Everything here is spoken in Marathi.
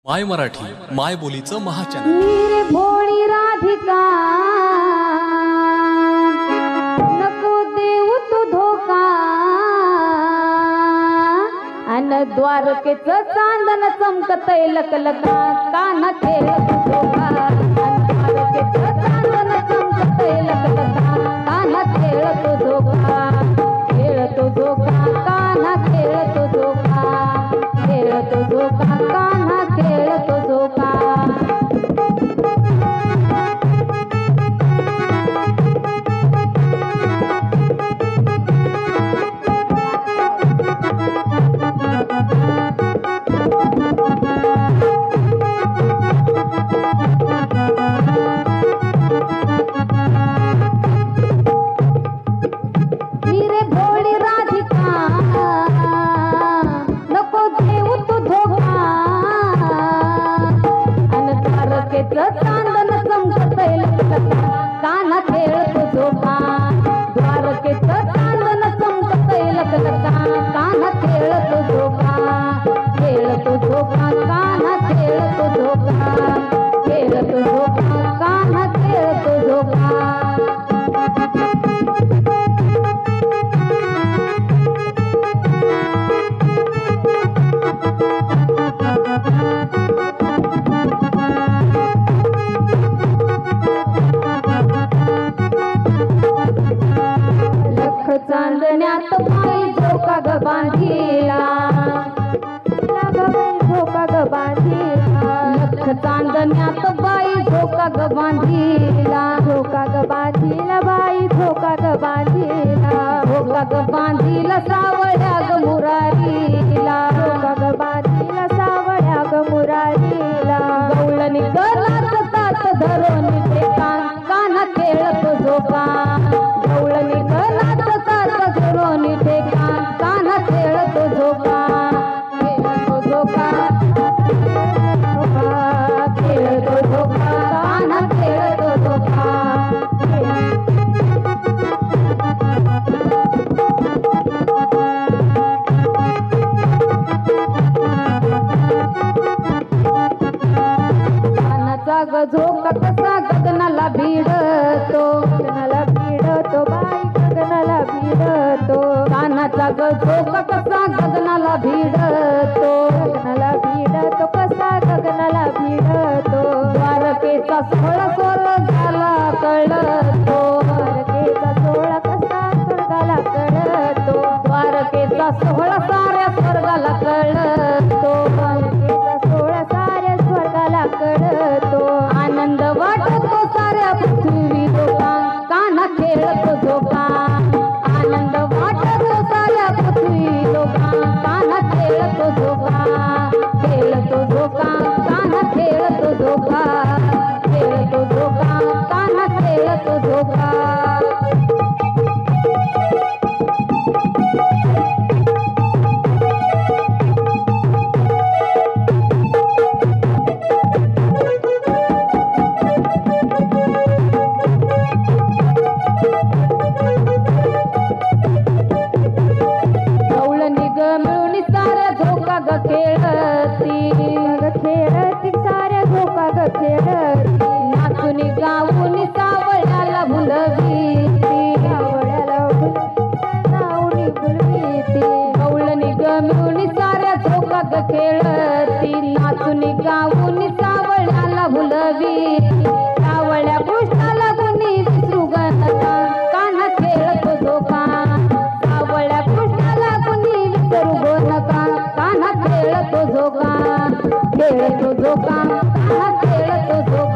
माय मराठी माय बोलीचं महाचॅनल। रे भोळी राधिका नको देऊ तू धोका अन द्वारकेचं चांदन चमकतय लकलका काना खेळ तू धोका द्वारकेचं चांदन चमकतय लकलका काना खेळ तू धोका काना खेळ तू धोका कान्हा खेळ तो झोका। रे भोळी राधिका नको देऊ तू धोका अन द्वारकेचं चांदन चमकतय लकलका कान्हा खेळ तो झोका द्वारकेचं चांदन चमकतय लकलका कान्हा खेळ तो झोका कान्हा खेळ तो झोका कान्हा खेळ तो झोका। चांदण्यात बाई झोका ग बांधीला झोका ग बांधीला लख चांदण्यात बाई झोका ग बांधीला बाई झोका ग बांधीला सावळ्या ग मुरारीला सावळ्या ग मुरारीला गवळणी गलाच तात धरून टेका कान्हा खेळ तो झोका गवळणी गलाच तात धरून टेका कान्हा खेळ तो झोका कान्हा खेळ तो झोका। कानाचा ग झोका कसा गगनाला भिडतो बाई गगनाला भिडतो कानाचा ग झोका कसा गगनाला भिडतो कसा गगनाला भिडतो द्वारकेचा सोहळा स्वर्गाला कळतो द्वारकेचा सोहळा कसा स्वर्गाला कळतो द्वारकेचा सोहळा साऱ्या स्वर्गाला कळतो द्वारकेचा सोहळा साऱ्या स्वर्गाला कळतो आनंद वाटतो साऱ्या पृथ्वी लोका कान्हा खेळ तो झोका आनंद वाटतो साऱ्या पृथ्वी लोका कान्हा खेळ तो झोका कान्हा खेळ तो झोका कान्हा खेळ तो झोका। साऱ्या झोका ग खेळती नाचुनी गाऊनी सावळ्याला भुलवीती गवळणी गमिळूनी साऱ्या झोका ग खेळती नाचुनी गाऊनी सावळ्याला भुलवीती सावळ्या कृष्णाला गुणी विसरू गणता कान्हा खेळ तो झोका सावळ्या कृष्णाला गुणी विसरू गणता कान्हा खेळ तो झोका कान्हा खेळ तो झोका